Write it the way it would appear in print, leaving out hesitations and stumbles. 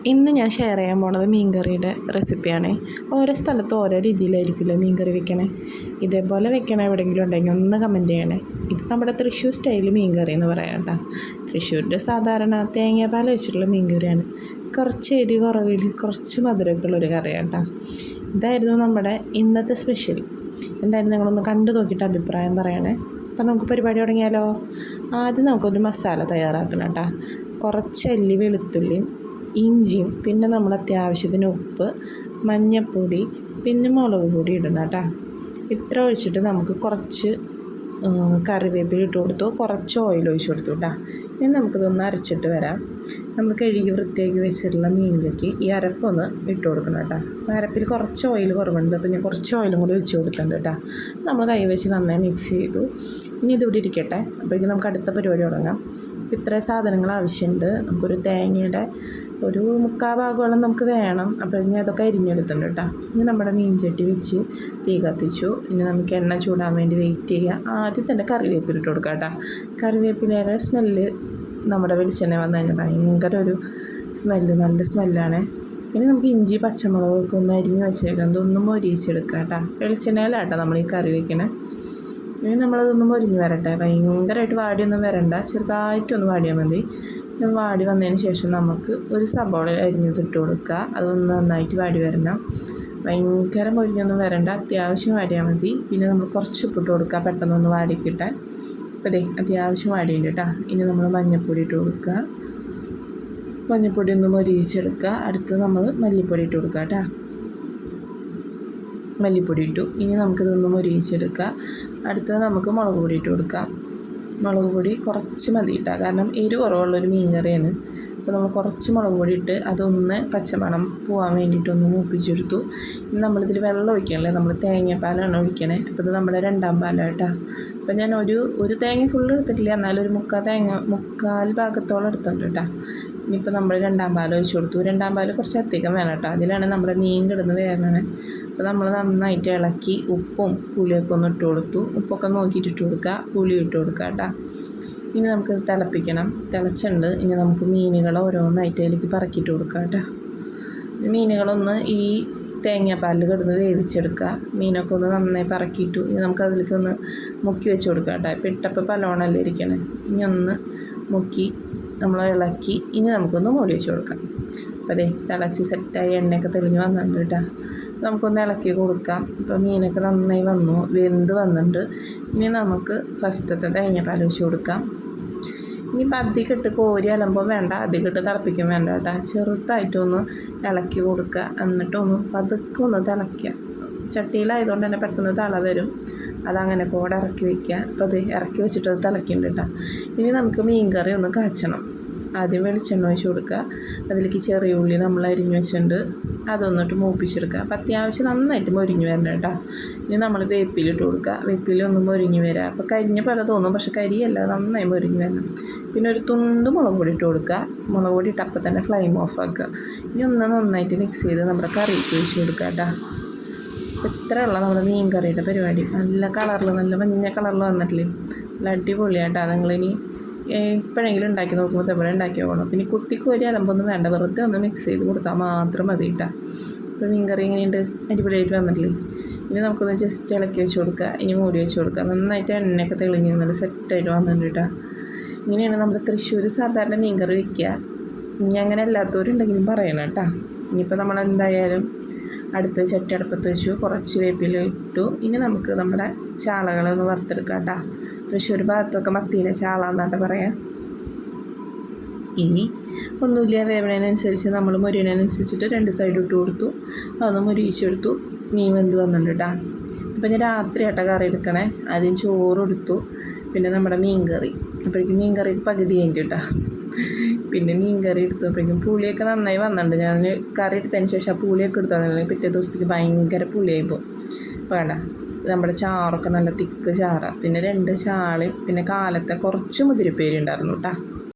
ഇന്ന് ഞാൻ ഷെയർ ചെയ്യാൻ പോണത് മീൻകറിയുടെ റെസിപ്പിയാണ്. ഓരോ സ്ഥലത്തും ഓരോ രീതിയിലായിരിക്കില്ല മീൻകറി വെക്കണേ. ഇതേപോലെ വെക്കണ എവിടെയെങ്കിലും ഉണ്ടെങ്കിൽ ഒന്ന് കമൻറ്റ് ചെയ്യണേ. ഇത് നമ്മുടെ തൃശ്ശൂർ സ്റ്റൈൽ മീൻകറി എന്ന് പറയാം കേട്ടോ. തൃശ്ശൂരിൻ്റെ സാധാരണ തേങ്ങാപ്പാൽ വെച്ചിട്ടുള്ള മീൻകറിയാണ്. കുറച്ച് എരി കുറവിൽ കുറച്ച് മധുരമൊക്കെ ഉള്ളൊരു കറിയാണ് കേട്ടോ. ഇതായിരുന്നു നമ്മുടെ ഇന്നത്തെ സ്പെഷ്യൽ. എന്തായാലും നിങ്ങളൊന്ന് കണ്ടു നോക്കിയിട്ട് അഭിപ്രായം പറയണേ. അപ്പം നമുക്ക് പരിപാടി തുടങ്ങിയാലോ. ആദ്യം നമുക്കൊരു മസാല തയ്യാറാക്കണം കേട്ടോ. കുറച്ച് അല്ലി വെളുത്തുള്ളിയും ഇഞ്ചിയും, പിന്നെ നമ്മൾ അത്യാവശ്യത്തിന് ഉപ്പ്, മഞ്ഞൾപ്പൊടി, പിന്നെ മുളക് പൊടി ഇടണം കേട്ടോ. ഇത്ര ഒഴിച്ചിട്ട് നമുക്ക് കുറച്ച് കറിവേപ്പില ഇട്ട് കൊടുത്തു, കുറച്ച് ഓയിൽ ഒഴിച്ച് കൊടുത്തു കേട്ടോ. ഇനി നമുക്കിതൊന്ന് അരച്ചിട്ട് വരാം. നമ്മൾ കഴുകി വൃത്തിയാക്കി വെച്ചിട്ടുള്ള മീനിലേക്ക് ഈ അരപ്പൊന്ന് ഇട്ട് കൊടുക്കണം കേട്ടോ. അപ്പോൾ അരപ്പിൽ കുറച്ച് ഓയിൽ കുറവുണ്ട്, അപ്പോൾ ഞാൻ കുറച്ച് ഓയിലും കൂടി ഒഴിച്ച് കൊടുത്തിട്ടുണ്ട് കേട്ടോ. നമ്മൾ കൈ വെച്ച് നന്നായി മിക്സ് ചെയ്തു. ഇനി ഇതിവിടെ ഇരിക്കട്ടെ. അപ്പോഴേക്കും നമുക്ക് അടുത്ത പരിപാടി തുടങ്ങാം. ഇത്രയും സാധനങ്ങൾ ആവശ്യമുണ്ട്. നമുക്കൊരു തേങ്ങയുടെ ഒരു 3/4 ഭാഗത്തോളം നമുക്ക് വേണം. അപ്പോൾ ഇനി അതൊക്കെ അരിഞ്ഞെടുത്തിട്ടുണ്ട് കേട്ടോ. ഇനി നമ്മുടെ മീൻ ചട്ടി വെച്ച് തീ കത്തിച്ചു. ഇനി നമുക്ക് എണ്ണ ചൂടാൻ വേണ്ടി വെയിറ്റ് ചെയ്യുക. ആദ്യം തന്നെ കറിവേപ്പില ഇട്ട് കൊടുക്കാം കേട്ടോ. കറിവേപ്പിലയുടെ സ്മെല്ല് നമ്മുടെ വെളിച്ചെണ്ണ വന്നു കഴിഞ്ഞാൽ ഭയങ്കര ഒരു സ്മെല്ല്, നല്ല സ്മെല്ലാണ്. ഇനി നമുക്ക് ഇഞ്ചി പച്ചമുളകൊക്കെ ഒന്ന് അരിഞ്ഞ് വെച്ചേക്കാം. ഇതൊന്നും മൊരിയിച്ചെടുക്കാം കേട്ടോ. വെളിച്ചെണ്ണയിലാട്ടോ നമ്മൾ ഈ കറി വയ്ക്കണേ. ഇനി നമ്മളതൊന്നും മൊരിഞ്ഞ് വരട്ടെ. ഭയങ്കരമായിട്ട് വാടിയൊന്നും വരണ്ട, ചെറുതായിട്ടൊന്ന് വാടിയാൽ മതി. വാടി വന്നതിന് ശേഷം നമുക്ക് ഒരു സബോള അരിഞ്ഞിട്ട് കൊടുക്കുക. അതൊന്ന് നന്നായിട്ട് വാടി വരണം. ഭയങ്കര മൊരിഞ്ഞൊന്നും വരണ്ട, അത്യാവശ്യം വാടിയാൽ മതി. പിന്നെ നമ്മൾ കുറച്ച് ഉപ്പിട്ട് കൊടുക്കുക, പെട്ടെന്നൊന്ന് വാടിക്കിട്ടാൻ. അപ്പോൾ ഇതേ അത്യാവശ്യം വാടിയുണ്ട് കേട്ടോ. ഇനി നമ്മൾ മഞ്ഞൾപ്പൊടി ഇട്ട് കൊടുക്കുക. മഞ്ഞൾപ്പൊടി ഒന്ന് മൊരിയിച്ചെടുക്കുക. അടുത്ത് നമ്മൾ മല്ലിപ്പൊടി ഇട്ട് കൊടുക്കുക കേട്ടോ. മല്ലിപ്പൊടി ഇട്ടു. ഇനി നമുക്കിതൊന്ന് മൊരിയിച്ചെടുക്കുക. അടുത്തത് നമുക്ക് മുളക് പൊടി ഇട്ട് കൊടുക്കാം. മുളക് പൊടി കുറച്ച് മതി ഇട്ടാൽ, കാരണം എരിവ് കുറവുള്ളൊരു മീൻ കറിയാണ്. അപ്പോൾ നമ്മൾ കുറച്ച് മുളക് പൊടി ഇട്ട് അതൊന്ന് പച്ചമണം പോകാൻ വേണ്ടിയിട്ടൊന്ന് മൂപ്പിച്ചെടുത്തു. ഇനി നമ്മളിതിൽ വെള്ളം ഒഴിക്കണല്ലേ, നമ്മൾ തേങ്ങാപ്പാലാണ് ഒഴിക്കണേ. അപ്പോൾ ഇത് നമ്മുടെ 2ാം പാലായിട്ടാണ്. അപ്പോൾ ഞാൻ ഒരു തേങ്ങ ഫുള്ള് എടുത്തിട്ടില്ല, എന്നാലും ഒരു 3/4 ഭാഗത്തോളം എടുത്തിട്ടുണ്ട് കേട്ടോ. ഇനിയിപ്പോൾ നമ്മൾ 2ാം പാൽ ഒഴിച്ച് കൊടുത്തു. 2ാം പാൽ കുറച്ച് അധികം വേണം കേട്ടോ. അതിലാണ് നമ്മുടെ മീൻ കിടന്ന് വേകണേ. അപ്പോൾ നമ്മൾ നന്നായിട്ട് ഇളക്കി ഉപ്പും പുളിയൊക്കെ ഒന്ന് ഇട്ട് കൊടുത്തു. ഉപ്പൊക്കെ നോക്കിയിട്ട് ഇട്ട് കൊടുക്കുക, പുളി ഇട്ട് കൊടുക്കുക കേട്ടോ. ഇനി നമുക്ക് തിളപ്പിക്കണം. തിളച്ചുണ്ട്. ഇനി നമുക്ക് മീനുകൾ ഓരോന്നായിട്ട് അതിലേക്ക് പറക്കിയിട്ട് കൊടുക്കുക കേട്ടോ. മീനുകളൊന്ന് ഈ തേങ്ങാപ്പാലിൽ കിടന്ന് വേവിച്ചെടുക്കുക. മീനൊക്കെ ഒന്ന് നന്നായി പറക്കിയിട്ടു. ഇനി നമുക്ക് അതിലേക്ക് ഒന്ന് മുക്കി വെച്ച് കൊടുക്കുക കേട്ടോ. ഇപ്പോൾ ഇട്ടപ്പോൾ പലോണല്ലേ ഇരിക്കണേ. ഇനി ഒന്ന് മുക്കി നമ്മൾ ഇളക്കി ഇനി നമുക്കൊന്ന് മൂടി വെച്ച് കൊടുക്കാം. അപ്പോൾ അതെ തിളച്ച് സെറ്റായി എണ്ണയൊക്കെ തെളിഞ്ഞ് വന്നിട്ടുണ്ട് കേട്ടോ. നമുക്കൊന്ന് ഇളക്കി കൊടുക്കാം. ഇപ്പോൾ മീനൊക്കെ നന്നായി വെന്ത് വന്നിട്ടുണ്ട്. ഇനി നമുക്ക് ഫസ്റ്റത്തെ തേങ്ങാപ്പാൽ ഒഴിച്ച് കൊടുക്കാം. ഇനിയിപ്പോൾ അധികം ഇട്ട് കോരി അലമ്പം വേണ്ട, അധികം ഇട്ട് തിളപ്പിക്കാൻ വേണ്ട കേട്ടോ. ചെറുതായിട്ടൊന്ന് ഇളക്കി കൊടുക്കുക. എന്നിട്ടൊന്ന് പതുക്കെ ഒന്ന് തിളയ്ക്കുക. ചട്ടിയിലായതുകൊണ്ട് തന്നെ പെട്ടെന്ന് തള വരും. അതങ്ങനെ കൂടെ ഇറക്കി വയ്ക്കുക. അപ്പോൾ അത് ഇറക്കി വെച്ചിട്ട് അത് തിളയ്ക്കുന്നുണ്ട് കേട്ടോ. ഇനി നമുക്ക് മീൻ കറി ഒന്ന് കാച്ചണം. ആദ്യം വെളിച്ചെണ്ണ ഒഴിച്ച് കൊടുക്കുക. അതിലേക്ക് ചെറിയ ഉള്ളി നമ്മൾ അരിഞ്ഞ് വെച്ചിട്ടുണ്ട്, അതൊന്നിട്ട് മൂപ്പിച്ചെടുക്കുക. അപ്പോൾ അത്യാവശ്യം നന്നായിട്ട് മൊരിഞ്ഞ് വരണം കേട്ടോ. ഇനി നമ്മൾ വേപ്പിലിട്ട് കൊടുക്കുക. വേപ്പില ഒന്ന് മൊരിഞ്ഞ് വരിക. അപ്പോൾ കരിഞ്ഞ പോലെ തോന്നും, പക്ഷേ കരിയല്ല, നന്നായി മൊരിഞ്ഞ് വരണം. പിന്നെ ഒരു തുണ്ട് മുളക് പൊടി ഇട്ട് കൊടുക്കുക. മുളക് പൊടി ഇട്ട് അപ്പം തന്നെ ഫ്ലെയിം ഓഫ് ആക്കുക. ഇനി ഒന്ന് നന്നായിട്ട് മിക്സ് ചെയ്ത് നമ്മുടെ കറിക്ക് ഒഴിച്ച് കൊടുക്കുക കേട്ടോ. ഇത്രയുള്ള നമ്മുടെ മീൻ കറിയുടെ പരിപാടി. നല്ല കളറിൽ, നല്ല മഞ്ഞ കളറിൽ വന്നിട്ടില്ലേ, നല്ല അടിപൊളിയായിട്ടാ. നിങ്ങളിനി ഇപ്പോഴെങ്കിലും ഉണ്ടാക്കി നോക്കുമ്പോൾ ഇതെവിടെ ഉണ്ടാക്കി നോക്കണം. പിന്നെ കുത്തിക്കോരി അലമ്പൊന്നും വേണ്ട, വെറുതെ ഒന്ന് മിക്സ് ചെയ്ത് കൊടുത്താൽ മാത്രം മതി കേട്ടോ. ഇപ്പോൾ മീൻ കറി ഇങ്ങനെയുണ്ട്, അടിപൊളിയായിട്ട് വന്നിട്ടില്ലേ. ഇനി നമുക്കൊന്ന് ജസ്റ്റ് ഇളക്കി വെച്ച് കൊടുക്കുക. ഇനി മൂടി വെച്ച് കൊടുക്കുക. നന്നായിട്ട് എണ്ണയൊക്കെ തെളിഞ്ഞ് നല്ല സെറ്റായിട്ട് വന്നിട്ടുണ്ട് കേട്ടോ. ഇങ്ങനെയാണ് നമ്മുടെ തൃശ്ശൂർ സാധാരണ മീൻ കറി വയ്ക്കുക. ഇനി അങ്ങനെ എല്ലാത്തവരുണ്ടെങ്കിലും പറയണം കേട്ടോ. ഇനിയിപ്പോൾ നമ്മളെന്തായാലും അടുത്ത് ചട്ടി അടുപ്പത്ത് വെച്ചു, കുറച്ച് വേപ്പില ഇട്ടു. ഇനി നമുക്ക് നമ്മുടെ ചാളകളൊന്ന് വറുത്തെടുക്കാം കേട്ടോ. തൃശ്ശൂർ ഭാഗത്തൊക്കെ മത്തീനെ ചാള എന്നാട്ട് പറയാം. ഇനി ഒന്നുമില്ല, വേവണതിനനുസരിച്ച് നമ്മൾ മൊരിയതിനനുസരിച്ചിട്ട് 2 സൈഡ് ഇട്ട് കൊടുത്തു. അതൊന്ന് മൊരിയിച്ചെടുത്തു. മീൻ വെന്ത് വന്നിട്ടുണ്ട് കേട്ടോ. ഇപ്പം ഞാൻ രാത്രി ആട്ട കറി എടുക്കണേ. ആദ്യം ചോറ് എടുത്തു, പിന്നെ നമ്മുടെ മീൻ കറി. അപ്പോഴേക്കും മീൻ കറി പകുതി കഴിഞ്ഞു കേട്ടോ. പിന്നെ മീൻ കറി എടുത്തപ്പോഴേക്കും പുളിയൊക്കെ നന്നായി വന്നിട്ടുണ്ട്. ഞാൻ കറി എടുത്തതിന് ശേഷം ആ പുളിയൊക്കെ എടുത്താൽ പിറ്റേ ദിവസത്തേക്ക് ഭയങ്കര പുളിയായിപ്പോൾ. അപ്പോൾ വേണ്ട, നമ്മുടെ ചാറൊക്കെ നല്ല തിക്ക് ചാറ. പിന്നെ 2 ചാളയും പിന്നെ കാലത്തെ കുറച്ച് മുതിരിപ്പേരി ഉണ്ടായിരുന്നു കേട്ടോ.